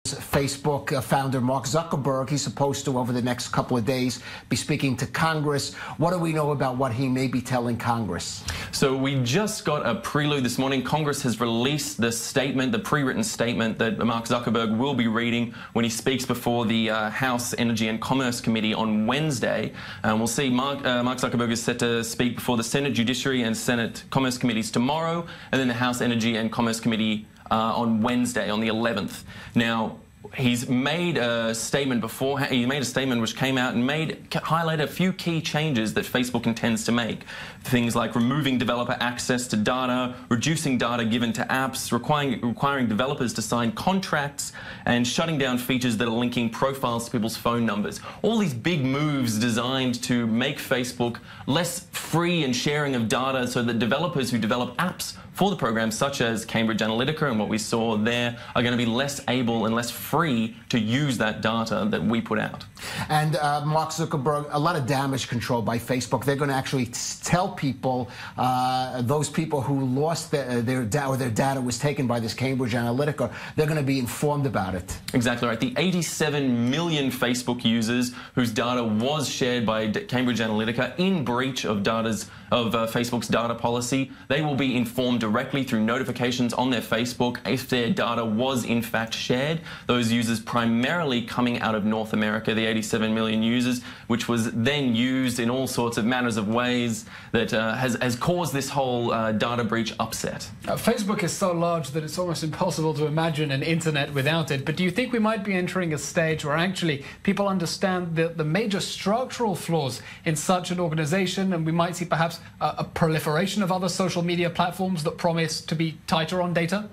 Facebook founder Mark Zuckerberg. He's supposed to, over the next couple of days, be speaking to Congress. What do we know about what he may be telling Congress? So we just got a prelude this morning. Congress has released the statement, the pre-written statement that Mark Zuckerberg will be reading when he speaks before the House Energy and Commerce Committee on Wednesday. We'll see Mark Zuckerberg is set to speak before the Senate Judiciary and Senate Commerce Committees tomorrow, and then the House Energy and Commerce Committee on Wednesday, on the 11th. Now, he's made a statement beforehand. He made a statement which came out and highlighted a few key changes that Facebook intends to make. Things like removing developer access to data, reducing data given to apps, requiring developers to sign contracts, and shutting down features that are linking profiles to people's phone numbers. All these big moves designed to make Facebook less free in sharing of data so that developers who develop apps for the program, such as Cambridge Analytica and what we saw there, are going to be less able and less free to use that data that we put out. And Mark Zuckerberg, a lot of damage control by Facebook. They're going to actually tell people, those people who lost their data was taken by this Cambridge Analytica, they're going to be informed about it. Exactly right. The 87 million Facebook users whose data was shared by Cambridge Analytica in breach of Facebook's data policy, they will be informed directly through notifications on their Facebook if their data was in fact shared. Those users primarily coming out of North America, the 87 million users, which was then used in all sorts of manners of ways that has caused this whole data breach upset. Facebook is so large that it's almost impossible to imagine an internet without it. But do you think we might be entering a stage where actually people understand the major structural flaws in such an organization, and we might see perhaps a proliferation of other social media platforms that promise to be tighter on data?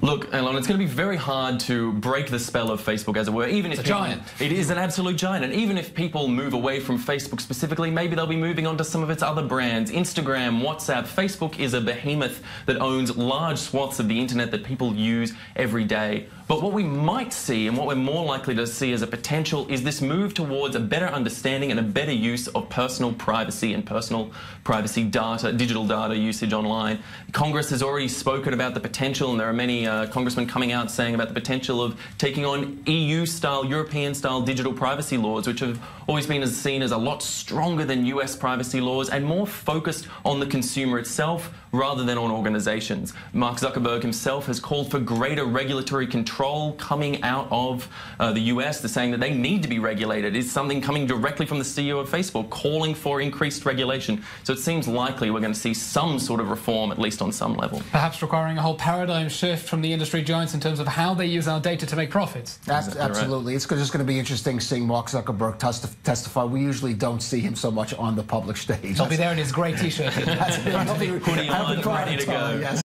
Look, Elon, it's going to be very hard to break the spell of Facebook, as it were. Even if it's a giant. It is an absolute giant. And even if people move away from Facebook specifically, maybe they'll be moving on to some of its other brands. Instagram, WhatsApp. Facebook is a behemoth that owns large swaths of the internet that people use every day. But what we might see, and what we're more likely to see as a potential, is this move towards a better understanding and a better use of personal privacy and personal privacy data, digital data usage online. Congress has already spoken about the potential, and there are many congressmen coming out saying about the potential of taking on EU-style, European-style digital privacy laws, which have always been seen as a lot stronger than US privacy laws and more focused on the consumer itself rather than on organizations. Mark Zuckerberg himself has called for greater regulatory control coming out of the US. They're saying that they need to be regulated. It's something coming directly from the CEO of Facebook, calling for increased regulation. So it seems likely we're going to see some sort of reform, at least on some level. Perhaps requiring a whole paradigm shift from the industry giants in terms of how they use our data to make profits. Absolutely. It's just going to be interesting seeing Mark Zuckerberg testify. We usually don't see him so much on the public stage. He'll be there in his grey T-shirt. Hoodie on, ready to go. Yes.